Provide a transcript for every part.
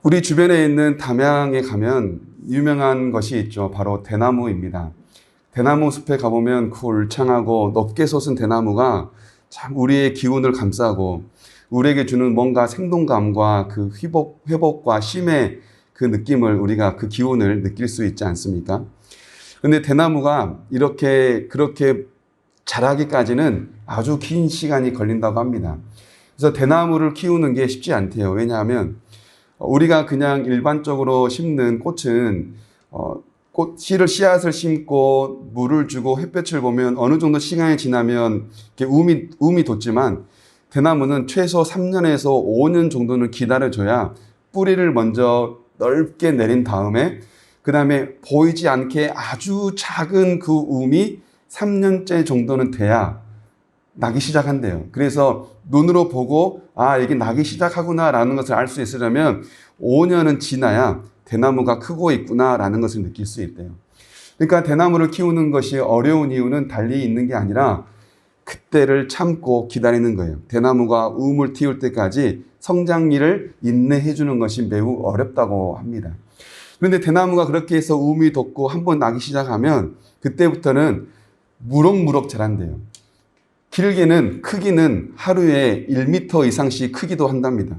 우리 주변에 있는 담양에 가면 유명한 것이 있죠. 바로 대나무입니다. 대나무 숲에 가보면 그 울창하고 높게 솟은 대나무가 참 우리의 기운을 감싸고 우리에게 주는 뭔가 생동감과 그 회복과 쉼의 그 느낌을 우리가 그 기운을 느낄 수 있지 않습니까? 그런데 대나무가 그렇게 자라기까지는 아주 긴 시간이 걸린다고 합니다. 그래서 대나무를 키우는 게 쉽지 않대요. 왜냐하면 우리가 그냥 일반적으로 심는 꽃은 씨앗을 심고 물을 주고 햇볕을 보면 어느 정도 시간이 지나면 이렇게 움이 돋지만 대나무는 최소 3년에서 5년 정도는 기다려줘야 뿌리를 먼저 넓게 내린 다음에 그 다음에 보이지 않게 아주 작은 그 움이 3년째 정도는 돼야 나기 시작한대요. 그래서 눈으로 보고 이게 나기 시작하구나라는 것을 알 수 있으려면 5년은 지나야 대나무가 크고 있구나라는 것을 느낄 수 있대요. 그러니까 대나무를 키우는 것이 어려운 이유는 달리 있는 게 아니라 그때를 참고 기다리는 거예요. 대나무가 움을 틔울 때까지 성장기를 인내해 주는 것이 매우 어렵다고 합니다. 그런데 대나무가 그렇게 해서 움이 돋고 한번 나기 시작하면 그때부터는 무럭무럭 자란대요. 크기는 하루에 1m 이상씩 크기도 한답니다.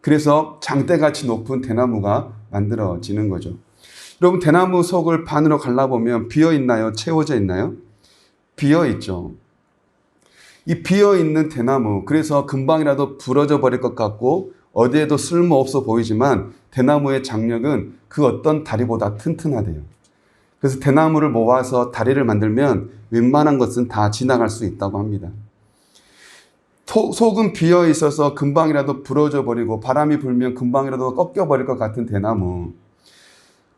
그래서 장대같이 높은 대나무가 만들어지는 거죠. 여러분, 대나무 속을 반으로 갈라보면 비어있나요? 채워져 있나요? 비어있죠. 이 비어있는 대나무, 그래서 금방이라도 부러져 버릴 것 같고 어디에도 쓸모없어 보이지만 대나무의 장력은 그 어떤 다리보다 튼튼하대요. 그래서 대나무를 모아서 다리를 만들면 웬만한 것은 다 지나갈 수 있다고 합니다. 속은 비어 있어서 금방이라도 부러져 버리고 바람이 불면 금방이라도 꺾여 버릴 것 같은 대나무.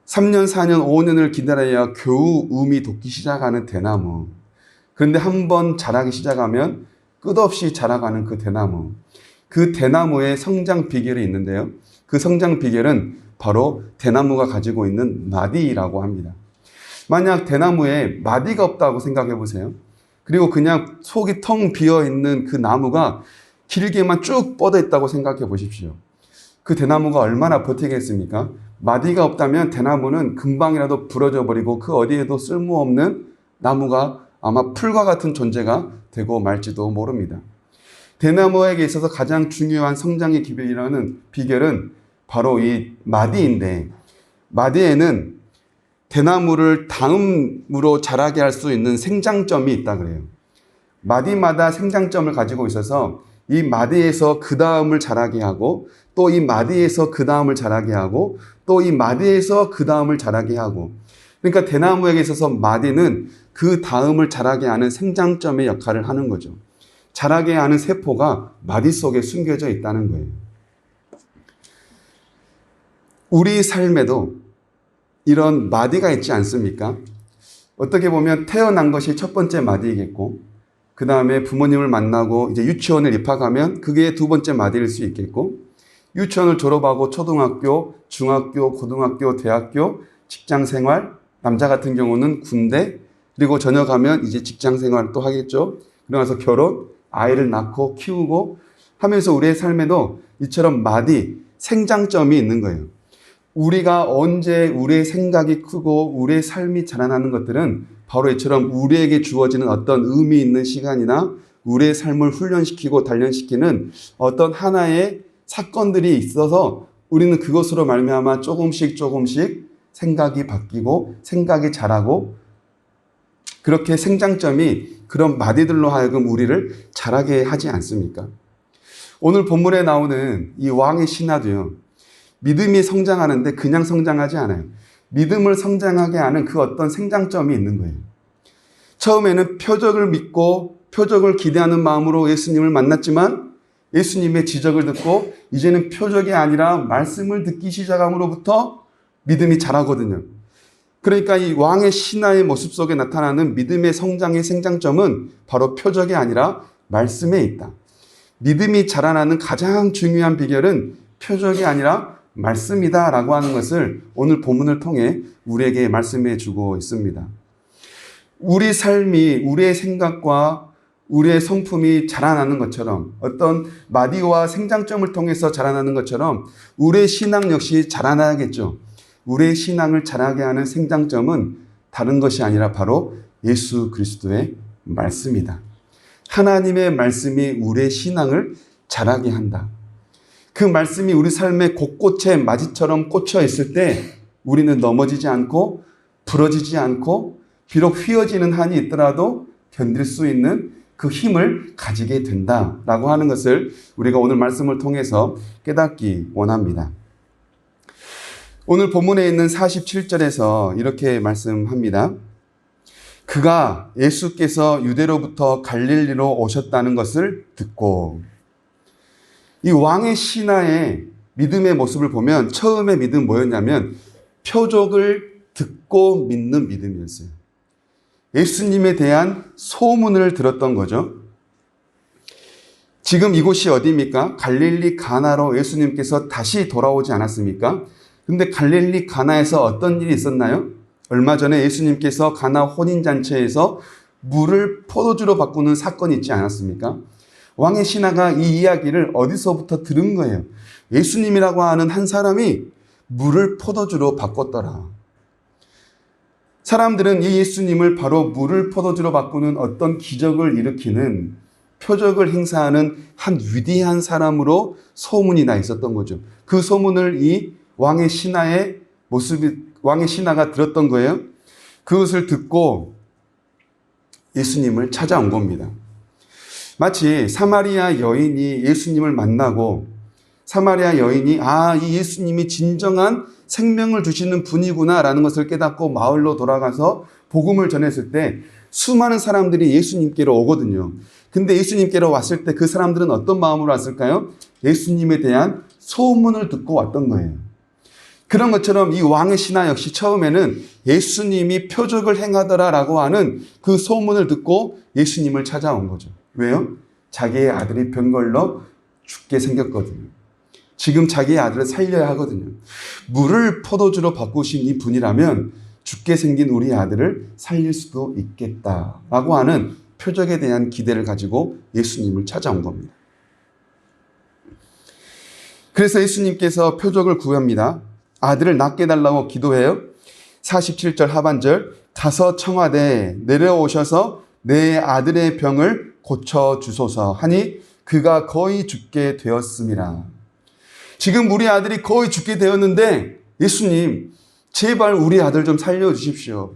3년, 4년, 5년을 기다려야 겨우 움이 돋기 시작하는 대나무. 그런데 한번 자라기 시작하면 끝없이 자라가는 그 대나무. 그 대나무의 성장 비결이 있는데요. 그 성장 비결은 바로 대나무가 가지고 있는 마디라고 합니다. 만약 대나무에 마디가 없다고 생각해 보세요. 그리고 그냥 속이 텅 비어 있는 그 나무가 길게만 쭉 뻗어 있다고 생각해 보십시오. 그 대나무가 얼마나 버티겠습니까? 마디가 없다면 대나무는 금방이라도 부러져 버리고 그 어디에도 쓸모없는 나무가 아마 풀과 같은 존재가 되고 말지도 모릅니다. 대나무에게 있어서 가장 중요한 성장의 비결은 바로 이 마디인데, 마디에는 대나무를 다음으로 자라게 할 수 있는 생장점이 있다 그래요. 마디마다 생장점을 가지고 있어서 이 마디에서 그 다음을 자라게 하고 또 이 마디에서 그 다음을 자라게 하고 또 이 마디에서 그 다음을 자라게 하고, 그러니까 대나무에게 있어서 마디는 그 다음을 자라게 하는 생장점의 역할을 하는 거죠. 자라게 하는 세포가 마디 속에 숨겨져 있다는 거예요. 우리 삶에도 이런 마디가 있지 않습니까? 어떻게 보면 태어난 것이 첫 번째 마디이겠고, 그 다음에 부모님을 만나고 이제 유치원을 입학하면 그게 두 번째 마디일 수 있겠고, 유치원을 졸업하고 초등학교, 중학교, 고등학교, 대학교, 직장 생활, 남자 같은 경우는 군대, 그리고 전역하면 이제 직장 생활 또 하겠죠. 그러면서 결혼, 아이를 낳고 키우고 하면서 우리의 삶에도 이처럼 마디, 생장점이 있는 거예요. 우리가 언제 우리의 생각이 크고 우리의 삶이 자라나는 것들은 바로 이처럼 우리에게 주어지는 어떤 의미 있는 시간이나 우리의 삶을 훈련시키고 단련시키는 어떤 하나의 사건들이 있어서 우리는 그것으로 말미암아 조금씩 생각이 바뀌고 생각이 자라고, 그렇게 생장점이 그런 마디들로 하여금 우리를 자라게 하지 않습니까? 오늘 본문에 나오는 이 왕의 신하도요, 믿음이 성장하는데 그냥 성장하지 않아요. 믿음을 성장하게 하는 그 어떤 생장점이 있는 거예요. 처음에는 표적을 믿고 표적을 기대하는 마음으로 예수님을 만났지만 예수님의 지적을 듣고 이제는 표적이 아니라 말씀을 듣기 시작함으로부터 믿음이 자라거든요. 그러니까 이 왕의 신하의 모습 속에 나타나는 믿음의 성장의 생장점은 바로 표적이 아니라 말씀에 있다. 믿음이 자라나는 가장 중요한 비결은 표적이 아니라 말씀이다라고 하는 것을 오늘 본문을 통해 우리에게 말씀해 주고 있습니다. 우리 삶이 우리의 생각과 우리의 성품이 자라나는 것처럼, 어떤 마디와 생장점을 통해서 자라나는 것처럼 우리의 신앙 역시 자라나야겠죠. 우리의 신앙을 자라게 하는 생장점은 다른 것이 아니라 바로 예수 그리스도의 말씀이다. 하나님의 말씀이 우리의 신앙을 자라게 한다. 그 말씀이 우리 삶의 곳곳에 마지처럼 꽂혀 있을 때 우리는 넘어지지 않고 부러지지 않고 비록 휘어지는 한이 있더라도 견딜 수 있는 그 힘을 가지게 된다라고 하는 것을 우리가 오늘 말씀을 통해서 깨닫기 원합니다. 오늘 본문에 있는 47절에서 이렇게 말씀합니다. 그가 예수께서 유대로부터 갈릴리로 오셨다는 것을 듣고, 이 왕의 신하의 믿음의 모습을 보면 처음의 믿음 뭐였냐면 표적을 듣고 믿는 믿음이었어요. 예수님에 대한 소문을 들었던 거죠. 지금 이곳이 어디입니까? 갈릴리 가나로 예수님께서 다시 돌아오지 않았습니까? 근데 갈릴리 가나에서 어떤 일이 있었나요? 얼마 전에 예수님께서 가나 혼인잔치에서 물을 포도주로 바꾸는 사건이 있지 않았습니까? 왕의 신하가 이 이야기를 어디서부터 들은 거예요. 예수님이라고 하는 한 사람이 물을 포도주로 바꿨더라. 사람들은 이 예수님을 바로 물을 포도주로 바꾸는 어떤 기적을 일으키는, 표적을 행사하는 한 위대한 사람으로 소문이 나 있었던 거죠. 그 소문을 이 왕의 신하가 들었던 거예요. 그것을 듣고 예수님을 찾아온 겁니다. 마치 사마리아 여인이 예수님을 만나고 사마리아 여인이 이 예수님이 진정한 생명을 주시는 분이구나라는 것을 깨닫고 마을로 돌아가서 복음을 전했을 때 수많은 사람들이 예수님께로 오거든요. 근데 예수님께로 왔을 때 그 사람들은 어떤 마음으로 왔을까요? 예수님에 대한 소문을 듣고 왔던 거예요. 그런 것처럼 이 왕의 신하 역시 처음에는 예수님이 표적을 행하더라라고 하는 그 소문을 듣고 예수님을 찾아온 거죠. 왜요? 자기의 아들이 병 걸러 죽게 생겼거든요. 지금 자기의 아들을 살려야 하거든요. 물을 포도주로 바꾸신 이 분이라면 죽게 생긴 우리 아들을 살릴 수도 있겠다라고 하는 표적에 대한 기대를 가지고 예수님을 찾아온 겁니다. 그래서 예수님께서 표적을 구합니다. 아들을 낫게 해달라고 기도해요. 47절 하반절, 가서 청하되 내려오셔서 내 아들의 병을 고쳐주소서 하니 그가 거의 죽게 되었음이라. 지금 우리 아들이 거의 죽게 되었는데 예수님 제발 우리 아들 좀 살려주십시오.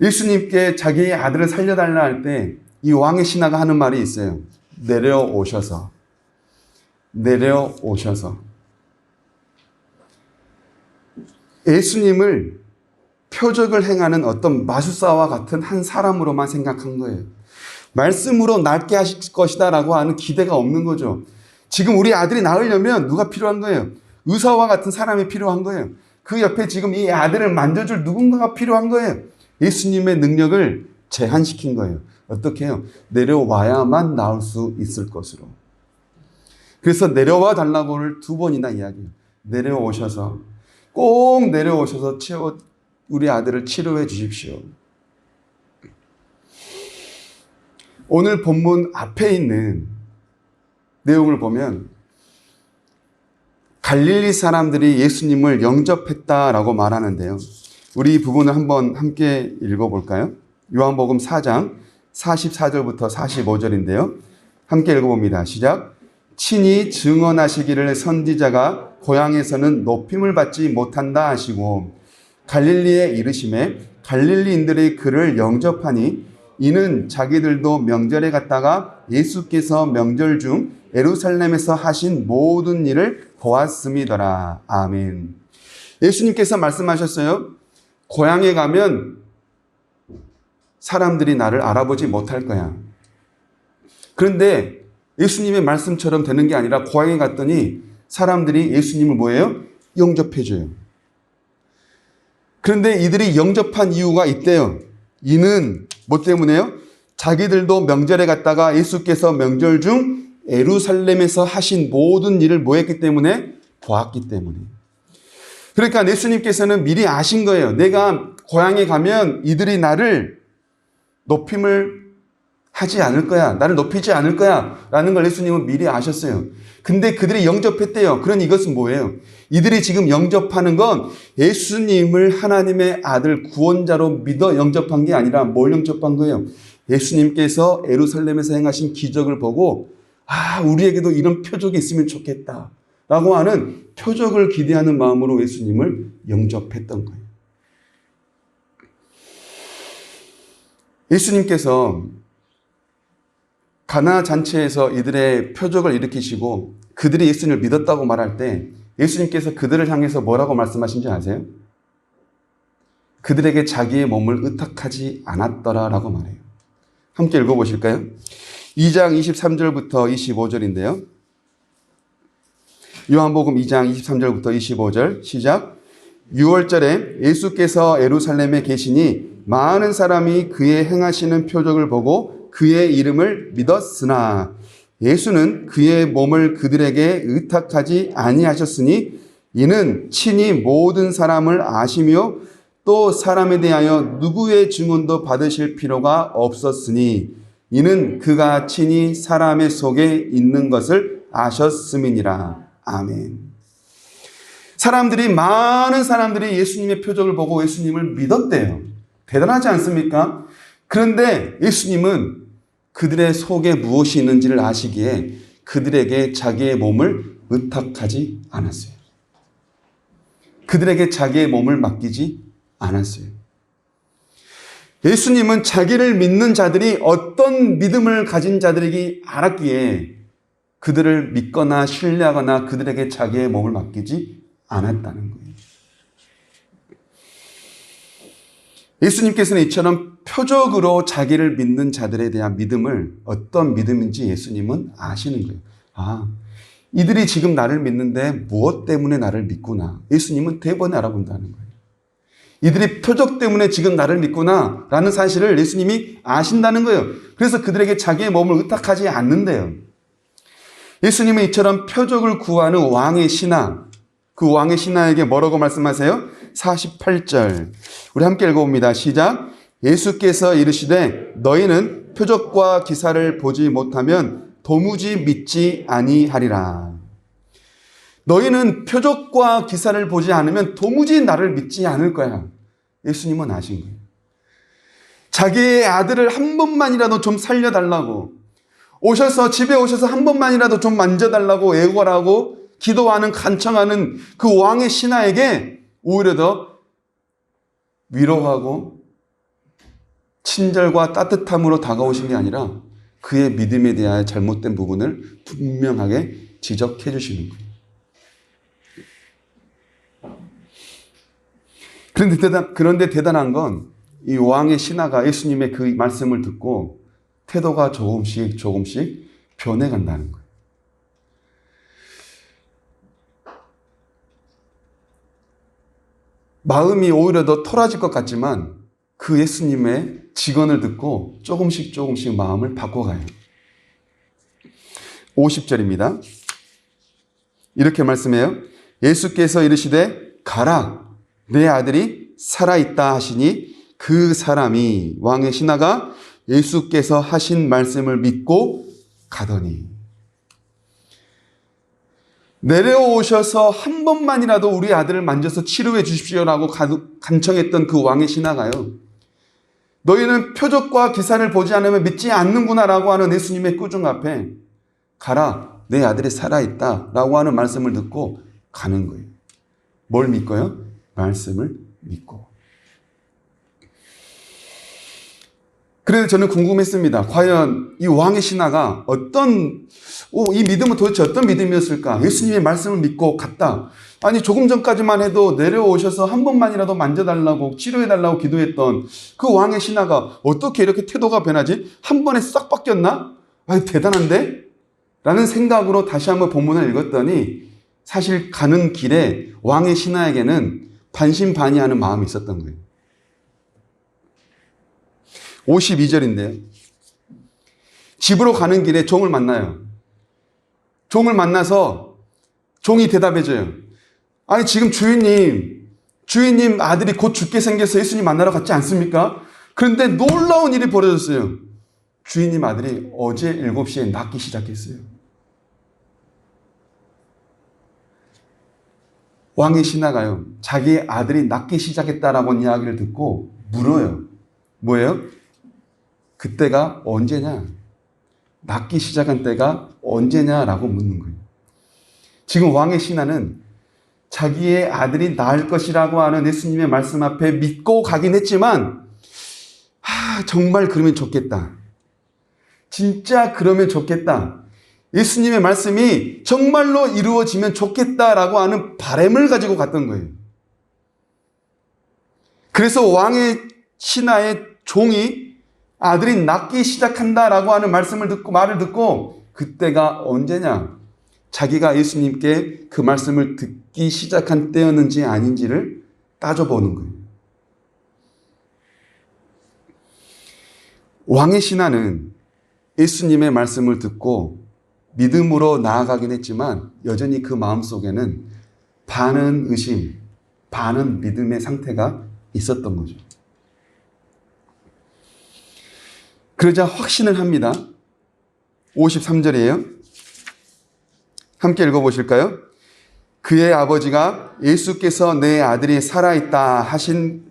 예수님께 자기의 아들을 살려달라 할 때 이 왕의 신하가 하는 말이 있어요. 내려오셔서. 예수님을 표적을 행하는 어떤 마술사와 같은 한 사람으로만 생각한 거예요. 말씀으로 낫게 하실 것이다 라고 하는 기대가 없는 거죠. 지금 우리 아들이 나으려면 누가 필요한 거예요? 의사와 같은 사람이 필요한 거예요. 그 옆에 지금 이 아들을 만져줄 누군가가 필요한 거예요. 예수님의 능력을 제한시킨 거예요. 어떻게 해요? 내려와야만 나을 수 있을 것으로. 그래서 내려와 달라고를 2번이나 이야기해요. 내려오셔서, 꼭 내려오셔서 우리 아들을 치료해 주십시오. 오늘 본문 앞에 있는 내용을 보면 갈릴리 사람들이 예수님을 영접했다라고 말하는데요. 우리 이 부분을 한번 함께 읽어볼까요? 요한복음 4장 44절부터 45절인데요. 함께 읽어봅니다. 시작. 친히 증언하시기를 선지자가 고향에서는 높임을 받지 못한다 하시고 갈릴리에 이르심에 갈릴리인들이 그를 영접하니 이는 자기들도 명절에 갔다가 예수께서 명절 중 예루살렘에서 하신 모든 일을 보았음이더라. 아멘. 예수님께서 말씀하셨어요. 고향에 가면 사람들이 나를 알아보지 못할 거야. 그런데 예수님의 말씀처럼 되는 게 아니라 고향에 갔더니 사람들이 예수님을 뭐예요? 영접해줘요. 그런데 이들이 영접한 이유가 있대요. 이는 뭐 때문에요? 자기들도 명절에 갔다가 예수께서 명절 중 예루살렘에서 하신 모든 일을 뭐 했기 때문에? 보았기 때문에. 그러니까 예수님께서는 미리 아신 거예요. 내가 고향에 가면 이들이 나를 높임을 하지 않을 거야. 나를 높이지 않을 거야. 라는 걸 예수님은 미리 아셨어요. 근데 그들이 영접했대요. 그럼 이것은 뭐예요? 이들이 지금 영접하는 건 예수님을 하나님의 아들 구원자로 믿어 영접한 게 아니라 뭘 영접한 거예요? 예수님께서 예루살렘에서 행하신 기적을 보고 우리에게도 이런 표적이 있으면 좋겠다. 라고 하는 표적을 기대하는 마음으로 예수님을 영접했던 거예요. 예수님께서 가나 잔치에서 이들의 표적을 일으키시고 그들이 예수님을 믿었다고 말할 때 예수님께서 그들을 향해서 뭐라고 말씀하신지 아세요? 그들에게 자기의 몸을 의탁하지 않았더라라고 말해요. 함께 읽어보실까요? 2장 23절부터 25절인데요. 요한복음 2장 23절부터 25절 시작. 6월절에 예수께서 예루살렘에 계시니 많은 사람이 그의 행하시는 표적을 보고 그의 이름을 믿었으나 예수는 그의 몸을 그들에게 의탁하지 아니하셨으니 이는 친히 모든 사람을 아시며 또 사람에 대하여 누구의 증언도 받으실 필요가 없었으니 이는 그가 친히 사람의 속에 있는 것을 아셨음이니라. 아멘. 많은 사람들이 예수님의 표적을 보고 예수님을 믿었대요. 대단하지 않습니까? 그런데 예수님은 그들의 속에 무엇이 있는지를 아시기에 그들에게 자기의 몸을 의탁하지 않았어요. 그들에게 자기의 몸을 맡기지 않았어요. 예수님은 자기를 믿는 자들이 어떤 믿음을 가진 자들이기 알았기에 그들을 믿거나 신뢰하거나 그들에게 자기의 몸을 맡기지 않았다는 거예요. 예수님께서는 이처럼 표적으로 자기를 믿는 자들에 대한 믿음을 어떤 믿음인지 예수님은 아시는 거예요. 이들이 지금 나를 믿는데 무엇 때문에 나를 믿구나. 예수님은 대번에 알아본다는 거예요. 이들이 표적 때문에 지금 나를 믿구나 라는 사실을 예수님이 아신다는 거예요. 그래서 그들에게 자기의 몸을 의탁하지 않는데요. 예수님은 이처럼 표적을 구하는 왕의 신하, 그 왕의 신하에게 뭐라고 말씀하세요? 48절 우리 함께 읽어봅니다. 시작. 예수께서 이르시되 너희는 표적과 기사를 보지 못하면 도무지 믿지 아니하리라. 너희는 표적과 기사를 보지 않으면 도무지 나를 믿지 않을 거야. 예수님은 아신 거예요. 자기의 아들을 한 번만이라도 좀 살려달라고 집에 오셔서 한 번만이라도 좀 만져달라고 애걸하고 기도하는 간청하는 그 왕의 신하에게 오히려 더 위로하고 친절과 따뜻함으로 다가오신 게 아니라 그의 믿음에 대하여 잘못된 부분을 분명하게 지적해 주시는 거예요. 그런데 대단한 건 이 왕의 신하가 예수님의 그 말씀을 듣고 태도가 조금씩 변해간다는 거예요. 마음이 오히려 더 토라질 것 같지만 그 예수님의 직언을 듣고 조금씩 마음을 바꿔가요. 50절입니다. 이렇게 말씀해요. 예수께서 이르시되 가라 내 아들이 살아있다 하시니 그 사람이 왕의 신하가 예수께서 하신 말씀을 믿고 가더니 내려오셔서 한 번만이라도 우리 아들을 만져서 치료해 주십시오라고 간청했던 그 왕의 신하가요. 너희는 표적과 기사를 보지 않으면 믿지 않는구나라고 하는 예수님의 꾸중 앞에 가라 내 아들이 살아있다 라고 하는 말씀을 듣고 가는 거예요. 뭘 믿고요? 말씀을 믿고. 그래서 저는 궁금했습니다. 과연 이 왕의 신하가 이 믿음은 도대체 어떤 믿음이었을까? 예수님의 말씀을 믿고 갔다. 아니 조금 전까지만 해도 내려오셔서 한 번만이라도 만져달라고 치료해달라고 기도했던 그 왕의 신하가 어떻게 이렇게 태도가 변하지? 한 번에 싹 바뀌었나? 대단한데? 라는 생각으로 다시 한번 본문을 읽었더니 사실 가는 길에 왕의 신하에게는 반신반의하는 마음이 있었던 거예요. 52절인데요. 집으로 가는 길에 종을 만나요. 종을 만나서 종이 대답해줘요. 아니 지금 주인님 아들이 곧 죽게 생겨서 예수님 만나러 갔지 않습니까? 그런데 놀라운 일이 벌어졌어요. 주인님 아들이 어제 7시에 낫기 시작했어요. 왕의 신하가요, 자기의 아들이 낫기 시작했다라고 이야기를 듣고 물어요. 뭐예요? 그때가 언제냐? 낫기 시작한 때가 언제냐라고 묻는 거예요. 지금 왕의 신하는 자기의 아들이 나을 것이라고 하는 예수님의 말씀 앞에 믿고 가긴 했지만, 정말 그러면 좋겠다. 진짜 그러면 좋겠다. 예수님의 말씀이 정말로 이루어지면 좋겠다라고 하는 바람을 가지고 갔던 거예요. 그래서 왕의 신하의 종이 아들이 낫기 시작한다라고 하는 말을 듣고 그때가 언제냐? 자기가 예수님께 그 말씀을 듣기 시작한 때였는지 아닌지를 따져보는 거예요. 왕의 신하는 예수님의 말씀을 듣고 믿음으로 나아가긴 했지만 여전히 그 마음속에는 반은 의심, 반은 믿음의 상태가 있었던 거죠. 그러자 확신을 합니다. 53절이에요. 함께 읽어보실까요? 그의 아버지가 예수께서 내 아들이 살아있다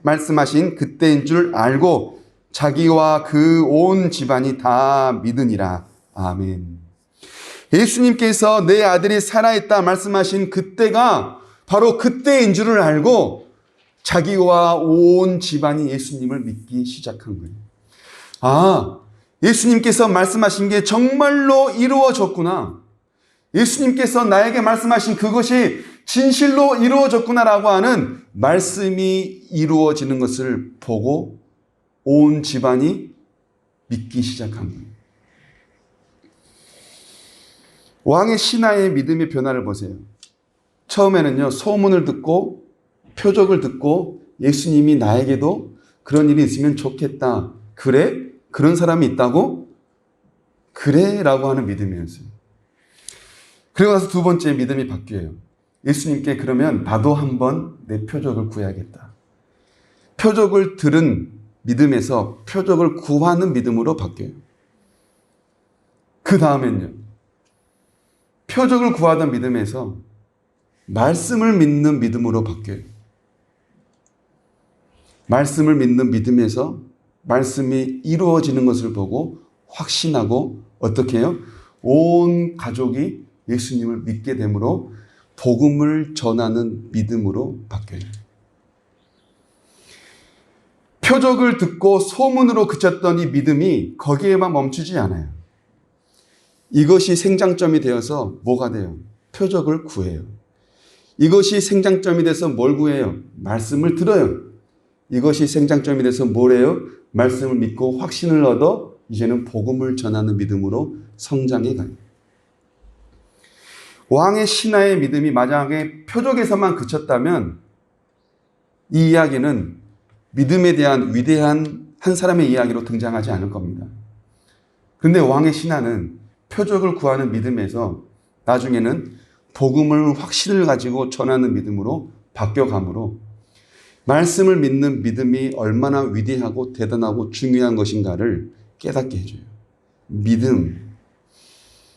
말씀하신 그때인 줄 알고 자기와 그 온 집안이 다 믿으니라. 아멘. 예수님께서 내 아들이 살아있다 말씀하신 그때가 바로 그때인 줄을 알고 자기와 온 집안이 예수님을 믿기 시작한 거예요. 예수님께서 말씀하신 게 정말로 이루어졌구나. 예수님께서 나에게 말씀하신 그것이 진실로 이루어졌구나라고 하는 말씀이 이루어지는 것을 보고 온 집안이 믿기 시작한 거예요. 왕의 신하의 믿음의 변화를 보세요. 처음에는요, 소문을 듣고 표적을 듣고 예수님이 나에게도 그런 일이 있으면 좋겠다. 그래? 그런 사람이 있다고? 그래? 라고 하는 믿음이었어요. 그리고 나서 두 번째 믿음이 바뀌어요. 예수님께 그러면 나도 한번 내 표적을 구해야겠다. 표적을 들은 믿음에서 표적을 구하는 믿음으로 바뀌어요. 그 다음엔요, 표적을 구하던 믿음에서 말씀을 믿는 믿음으로 바뀌어요. 말씀을 믿는 믿음에서 말씀이 이루어지는 것을 보고 확신하고 어떻게 해요? 온 가족이 예수님을 믿게 되므로 복음을 전하는 믿음으로 바뀌어요. 표적을 듣고 소문으로 그쳤던 이 믿음이 거기에만 멈추지 않아요. 이것이 생장점이 되어서 뭐가 돼요? 표적을 구해요. 이것이 생장점이 돼서 뭘 구해요? 말씀을 들어요. 이것이 생장점이 돼서 뭘 해요? 말씀을 믿고 확신을 얻어 이제는 복음을 전하는 믿음으로 성장해 가요. 왕의 신하의 믿음이 만약에 표적에서만 그쳤다면 이 이야기는 믿음에 대한 위대한 한 사람의 이야기로 등장하지 않을 겁니다. 그런데 왕의 신하는 표적을 구하는 믿음에서 나중에는 복음을 확신을 가지고 전하는 믿음으로 바뀌어가므로 말씀을 믿는 믿음이 얼마나 위대하고 대단하고 중요한 것인가를 깨닫게 해줘요. 믿음.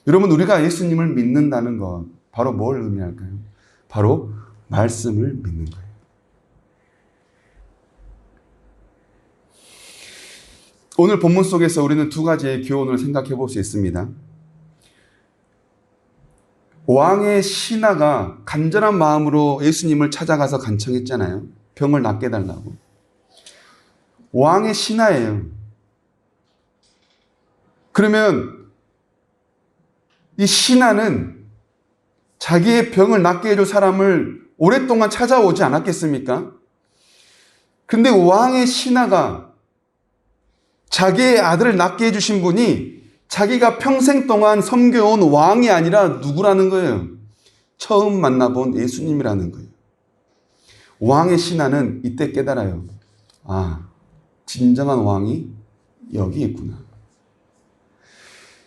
여러분, 우리가 예수님을 믿는다는 것 바로 뭘 의미할까요? 바로 말씀을 믿는 거예요. 오늘 본문 속에서 우리는 두 가지의 교훈을 생각해 볼 수 있습니다. 왕의 신하가 간절한 마음으로 예수님을 찾아가서 간청했잖아요. 병을 낫게 해달라고. 왕의 신하예요. 그러면 이 신하는 자기의 병을 낫게 해줄 사람을 오랫동안 찾아오지 않았겠습니까? 그런데 왕의 신하가 자기의 아들을 낳게 해주신 분이 자기가 평생 동안 섬겨온 왕이 아니라 누구라는 거예요? 처음 만나본 예수님이라는 거예요. 왕의 신하는 이때 깨달아요. 진정한 왕이 여기 있구나.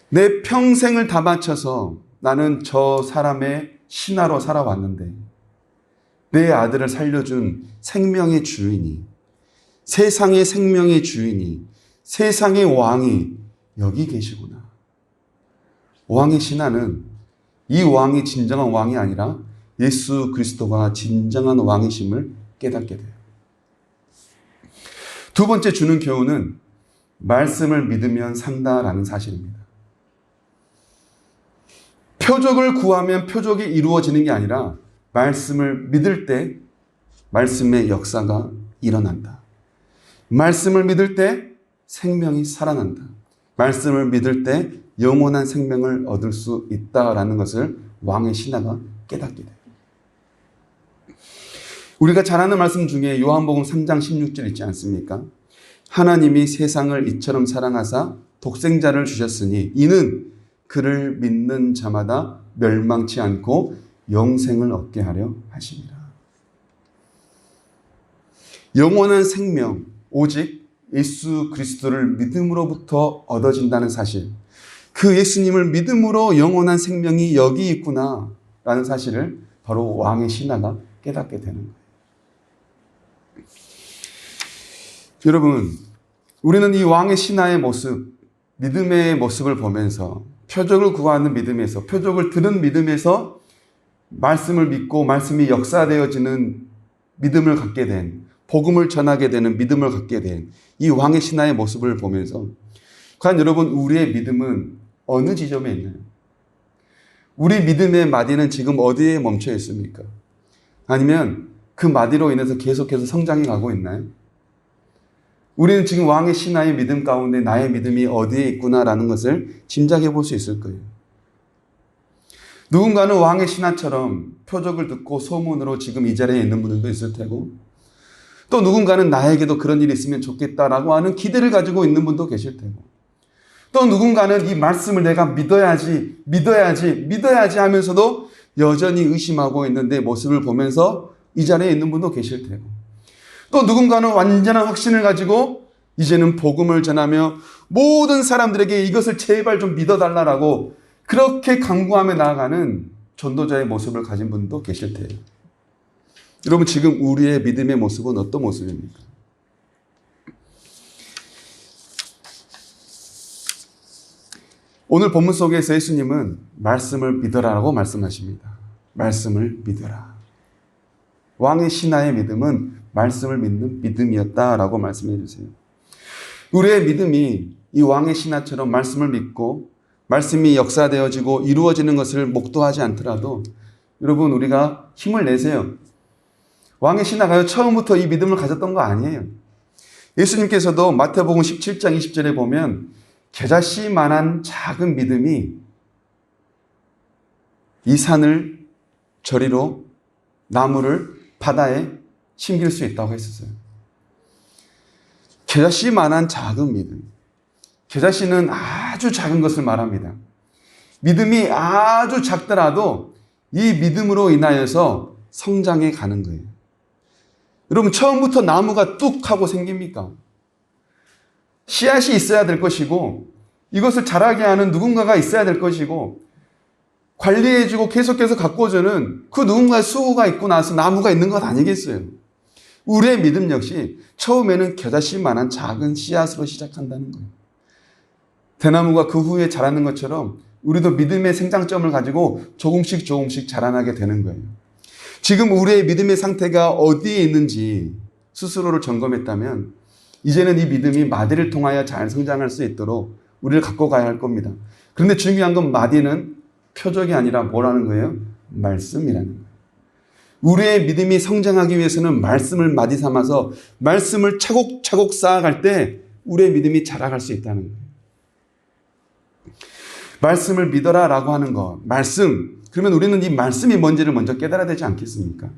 내 평생을 다 바쳐서 나는 저 사람의 신하로 살아왔는데 내 아들을 살려준 생명의 주인이, 세상의 생명의 주인이, 세상의 왕이 여기 계시구나. 왕의 신하는 이 왕이 진정한 왕이 아니라 예수 그리스도가 진정한 왕이심을 깨닫게 돼요. 두 번째 주는 교훈은 말씀을 믿으면 산다라는 사실입니다. 표적을 구하면 표적이 이루어지는 게 아니라 말씀을 믿을 때 말씀의 역사가 일어난다. 말씀을 믿을 때 생명이 살아난다. 말씀을 믿을 때 영원한 생명을 얻을 수 있다라는 것을 왕의 신하가 깨닫게 돼요. 우리가 잘 아는 말씀 중에 요한복음 3장 16절 있지 않습니까? 하나님이 세상을 이처럼 사랑하사 독생자를 주셨으니 이는 그를 믿는 자마다 멸망치 않고 영생을 얻게 하려 하십니다. 영원한 생명, 오직 예수 그리스도를 믿음으로부터 얻어진다는 사실, 그 예수님을 믿음으로 영원한 생명이 여기 있구나 라는 사실을 바로 왕의 신하가 깨닫게 되는 거예요. 여러분, 우리는 이 왕의 신하의 모습, 믿음의 모습을 보면서 표적을 구하는 믿음에서, 표적을 들은 믿음에서 말씀을 믿고 말씀이 역사되어지는 믿음을 갖게 된, 복음을 전하게 되는 믿음을 갖게 된 이 왕의 신하의 모습을 보면서 과연 여러분, 우리의 믿음은 어느 지점에 있나요? 우리 믿음의 마디는 지금 어디에 멈춰 있습니까? 아니면 그 마디로 인해서 계속해서 성장해 가고 있나요? 우리는 지금 왕의 신하의 믿음 가운데 나의 믿음이 어디에 있구나라는 것을 짐작해 볼 수 있을 거예요. 누군가는 왕의 신하처럼 표적을 듣고 소문으로 지금 이 자리에 있는 분들도 있을 테고, 또 누군가는 나에게도 그런 일이 있으면 좋겠다라고 하는 기대를 가지고 있는 분도 계실 테고, 또 누군가는 이 말씀을 내가 믿어야지 하면서도 여전히 의심하고 있는 내 모습을 보면서 이 자리에 있는 분도 계실 테고, 또 누군가는 완전한 확신을 가지고 이제는 복음을 전하며 모든 사람들에게 이것을 제발 좀 믿어달라고 그렇게 간구하며 나아가는 전도자의 모습을 가진 분도 계실 테예요. 여러분, 지금 우리의 믿음의 모습은 어떤 모습입니까? 오늘 본문 속에서 예수님은 말씀을 믿어라라고 말씀하십니다. 말씀을 믿어라. 왕의 신하의 믿음은 말씀을 믿는 믿음이었다라고 말씀해 주세요. 우리의 믿음이 이 왕의 신하처럼 말씀을 믿고 말씀이 역사되어지고 이루어지는 것을 목도하지 않더라도 여러분, 우리가 힘을 내세요. 왕의 신하가 처음부터 이 믿음을 가졌던 거 아니에요. 예수님께서도 마태복음 17장 20절에 보면 겨자씨만한 작은 믿음이 이 산을 저리로, 나무를 바다에 심길 수 있다고 했었어요. 겨자씨만한 작은 믿음. 겨자씨는 아주 작은 것을 말합니다. 믿음이 아주 작더라도 이 믿음으로 인하여서 성장해 가는 거예요. 여러분, 처음부터 나무가 뚝 하고 생깁니까? 씨앗이 있어야 될 것이고, 이것을 자라게 하는 누군가가 있어야 될 것이고, 관리해주고 계속해서 가꿔주는 그 누군가의 수고가 있고 나서 나무가 있는 것 아니겠어요? 우리의 믿음 역시 처음에는 겨자씨만한 작은 씨앗으로 시작한다는 거예요. 대나무가 그 후에 자라는 것처럼 우리도 믿음의 생장점을 가지고 조금씩 자라나게 되는 거예요. 지금 우리의 믿음의 상태가 어디에 있는지 스스로를 점검했다면 이제는 이 믿음이 마디를 통하여 잘 성장할 수 있도록 우리를 갖고 가야 할 겁니다. 그런데 중요한 건 마디는 표적이 아니라 뭐라는 거예요? 말씀이라는 거예요. 우리의 믿음이 성장하기 위해서는 말씀을 마디 삼아서 말씀을 차곡차곡 쌓아갈 때 우리의 믿음이 자라갈 수 있다는 거예요. 말씀을 믿어라라고 하는 것, 말씀. 그러면 우리는 이 말씀이 뭔지를 먼저 깨달아야 되지 않겠습니까?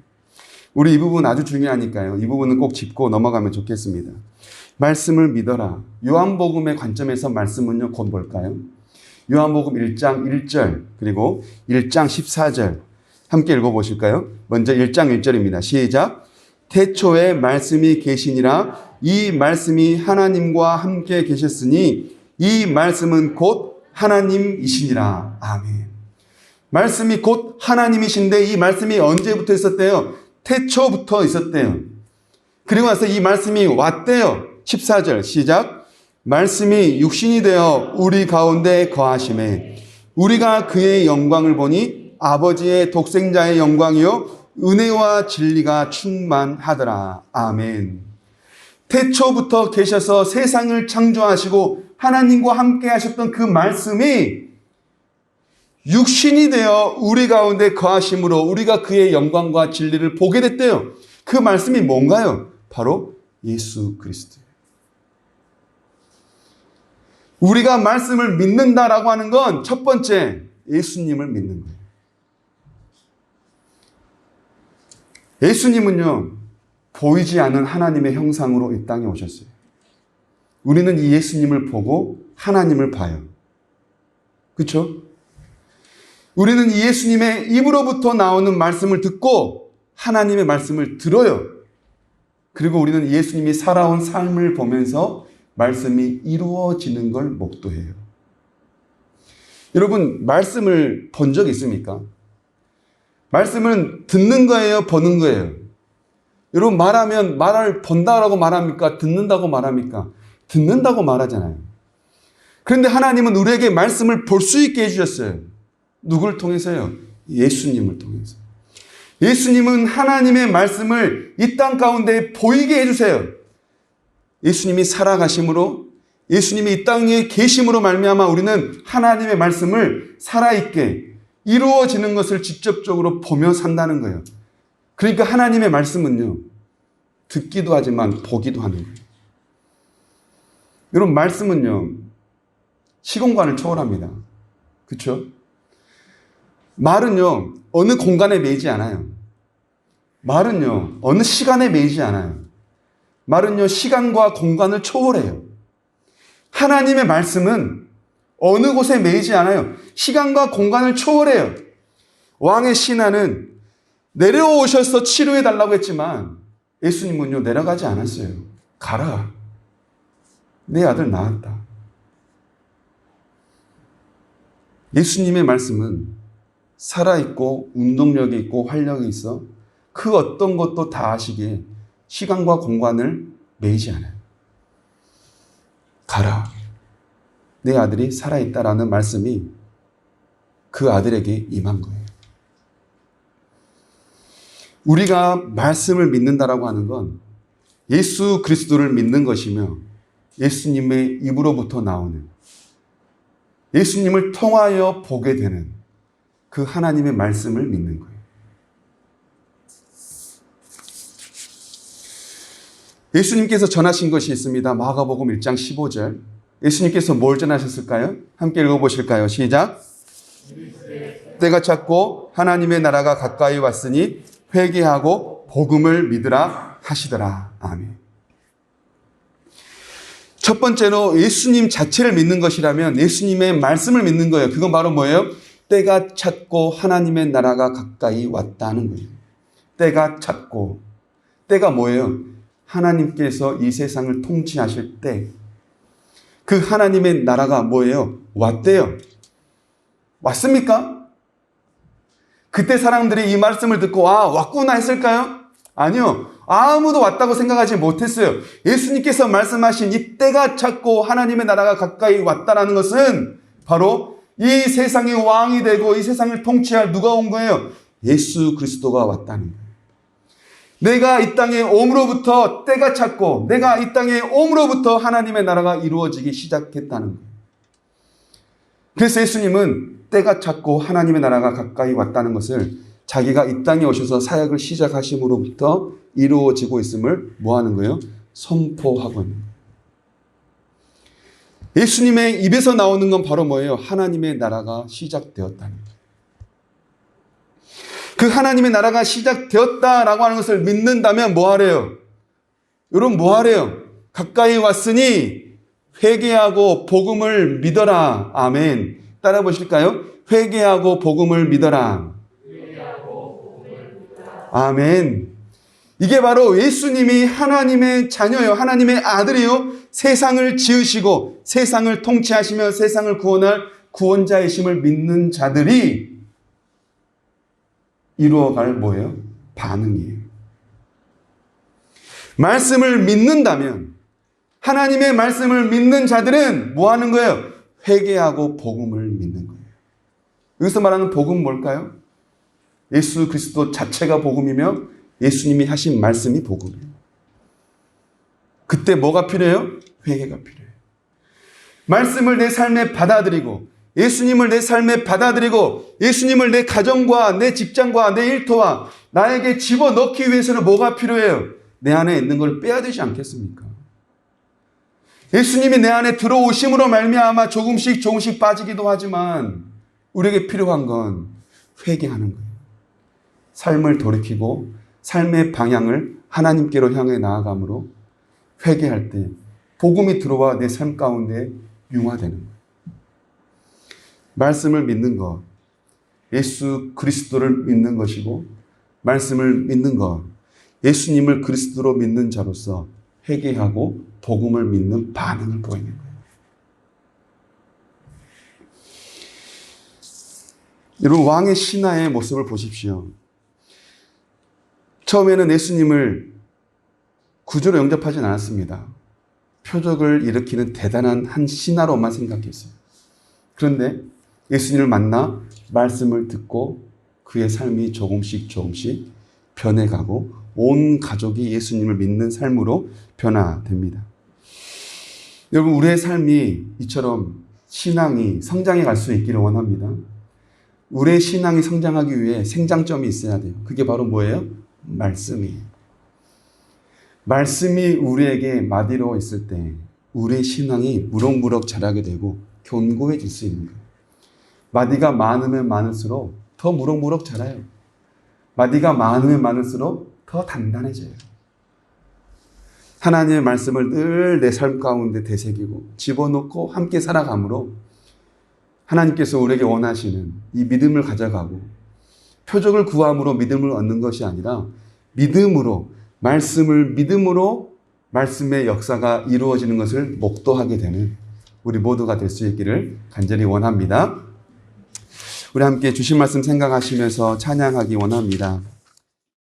우리 이 부분 아주 중요하니까요. 이 부분은 꼭 짚고 넘어가면 좋겠습니다. 말씀을 믿어라. 요한복음의 관점에서 말씀은요, 곧 뭘까요? 요한복음 1장 1절 그리고 1장 14절 함께 읽어보실까요? 먼저 1장 1절입니다. 시작. 태초에 말씀이 계시니라. 이 말씀이 하나님과 함께 계셨으니 이 말씀은 곧 하나님이시니라. 아멘. 말씀이 곧 하나님이신데 이 말씀이 언제부터 있었대요? 태초부터 있었대요. 그리고 나서 이 말씀이 왔대요. 14절 시작. 말씀이 육신이 되어 우리 가운데 거하심에 우리가 그의 영광을 보니 아버지의 독생자의 영광이요 은혜와 진리가 충만하더라. 아멘. 태초부터 계셔서 세상을 창조하시고 하나님과 함께 하셨던 그 말씀이 육신이 되어 우리 가운데 거하심으로 우리가 그의 영광과 진리를 보게 됐대요. 그 말씀이 뭔가요? 바로 예수 그리스도예요. 우리가 말씀을 믿는다라고 하는 건 첫 번째 예수님을 믿는 거예요. 예수님은요, 보이지 않는 하나님의 형상으로 이 땅에 오셨어요. 우리는 이 예수님을 보고 하나님을 봐요. 그렇죠? 우리는 이 예수님의 입으로부터 나오는 말씀을 듣고 하나님의 말씀을 들어요. 그리고 우리는 예수님이 살아온 삶을 보면서 말씀이 이루어지는 걸 목도해요. 여러분, 말씀을 본 적 있습니까? 말씀은 듣는 거예요? 보는 거예요? 여러분, 말하면 말을 본다라고 말합니까? 듣는다고 말합니까? 듣는다고 말하잖아요. 그런데 하나님은 우리에게 말씀을 볼 수 있게 해주셨어요. 누굴 통해서요? 예수님을 통해서. 예수님은 하나님의 말씀을 이 땅 가운데 보이게 해주세요. 예수님이 살아가심으로, 예수님이 이 땅에 계심으로 말미암아 우리는 하나님의 말씀을 살아있게 이루어지는 것을 직접적으로 보며 산다는 거예요. 그러니까 하나님의 말씀은요, 듣기도 하지만 보기도 하는 거예요. 여러분, 말씀은요, 시공간을 초월합니다. 그렇죠? 말은요, 어느 공간에 매이지 않아요. 말은요, 어느 시간에 매이지 않아요. 말은요, 시간과 공간을 초월해요. 하나님의 말씀은 어느 곳에 매이지 않아요. 시간과 공간을 초월해요. 왕의 신하는 내려오셔서 치료해달라고 했지만 예수님은요, 내려가지 않았어요. 가라. 내 아들 나았다. 예수님의 말씀은 살아있고 운동력이 있고 활력이 있어 그 어떤 것도 다 아시기에 시간과 공간을 매이지 않아요. 가라. 내 아들이 살아있다라는 말씀이 그 아들에게 임한 거예요. 우리가 말씀을 믿는다라고 하는 건 예수 그리스도를 믿는 것이며 예수님의 입으로부터 나오는 예수님을 통하여 보게 되는 그 하나님의 말씀을 믿는 거예요. 예수님께서 전하신 것이 있습니다. 마가복음 1장 15절. 예수님께서 뭘 전하셨을까요? 함께 읽어보실까요? 시작. 때가 찼고 하나님의 나라가 가까이 왔으니 회개하고 복음을 믿으라 하시더라. 아멘. 첫 번째로 예수님 자체를 믿는 것이라면 예수님의 말씀을 믿는 거예요. 그건 바로 뭐예요? 때가 찼고 하나님의 나라가 가까이 왔다는 거예요. 때가 찼고. 때가 뭐예요? 하나님께서 이 세상을 통치하실 때 그 하나님의 나라가 뭐예요? 왔대요. 왔습니까? 그때 사람들이 이 말씀을 듣고 아, 왔구나 했을까요? 아니요. 아무도 왔다고 생각하지 못했어요. 예수님께서 말씀하신 이 때가 찼고 하나님의 나라가 가까이 왔다라는 것은 바로 이 세상의 왕이 되고 이 세상을 통치할 누가 온 거예요? 예수 그리스도가 왔다는 거예요. 내가 이 땅에 옴으로부터 때가 찼고 내가 이 땅에 옴으로부터 하나님의 나라가 이루어지기 시작했다는 거예요. 그래서 예수님은 때가 찼고 하나님의 나라가 가까이 왔다는 것을 자기가 이 땅에 오셔서 사역을 시작하심으로부터 이루어지고 있음을 뭐 하는 거예요? 선포하고 있는 거예요. 예수님의 입에서 나오는 건 바로 뭐예요? 하나님의 나라가 시작되었다는 거예요. 그 하나님의 나라가 시작되었다라고 하는 것을 믿는다면 뭐 하래요? 여러분 뭐 하래요? 가까이 왔으니 회개하고 복음을 믿어라. 아멘. 따라 보실까요? 회개하고 복음을 믿어라. 아멘. 이게 바로 예수님이 하나님의 자녀요. 하나님의 아들이요. 세상을 지으시고 세상을 통치하시며 세상을 구원할 구원자이심을 믿는 자들이 이루어갈 뭐예요? 반응이에요. 말씀을 믿는다면, 하나님의 말씀을 믿는 자들은 뭐 하는 거예요? 회개하고 복음을 믿는 거예요. 여기서 말하는 복음은 뭘까요? 예수 그리스도 자체가 복음이며 예수님이 하신 말씀이 복음이에요. 그때 뭐가 필요해요? 회개가 필요해요. 말씀을 내 삶에 받아들이고 예수님을 내 삶에 받아들이고 예수님을 내 가정과 내 직장과 내 일터와 나에게 집어넣기 위해서는 뭐가 필요해요? 내 안에 있는 걸 빼야 되지 않겠습니까? 예수님이 내 안에 들어오심으로 말미암아 조금씩 빠지기도 하지만 우리에게 필요한 건 회개하는 거예요. 삶을 돌이키고 삶의 방향을 하나님께로 향해 나아감으로 회개할 때 복음이 들어와 내 삶 가운데 융화되는 거예요. 말씀을 믿는 것, 예수 그리스도를 믿는 것이고 말씀을 믿는 것, 예수님을 그리스도로 믿는 자로서 회개하고 복음을 믿는 반응을 보이는 거예요. 여러분, 왕의 신하의 모습을 보십시오. 처음에는 예수님을 구주로 영접하진 않았습니다. 표적을 일으키는 대단한 한 신하로만 생각했어요. 그런데 예수님을 만나 말씀을 듣고 그의 삶이 조금씩 변해가고 온 가족이 예수님을 믿는 삶으로 변화됩니다. 여러분, 우리의 삶이 이처럼 신앙이 성장해 갈 수 있기를 원합니다. 우리의 신앙이 성장하기 위해 생장점이 있어야 돼요. 그게 바로 뭐예요? 말씀이에요. 말씀이 우리에게 마디로 있을 때 우리의 신앙이 무럭무럭 자라게 되고 견고해질 수 있는 거예요. 마디가 많으면 많을수록 더 무럭무럭 자라요. 마디가 많으면 많을수록 더 단단해져요. 하나님의 말씀을 늘 내 삶 가운데 되새기고 집어넣고 함께 살아감으로 하나님께서 우리에게 원하시는 이 믿음을 가져가고 표적을 구함으로 믿음을 얻는 것이 아니라 믿음으로 말씀의 역사가 이루어지는 것을 목도하게 되는 우리 모두가 될 수 있기를 간절히 원합니다. 우리 함께 주신 말씀 생각하시면서 찬양하기 원합니다.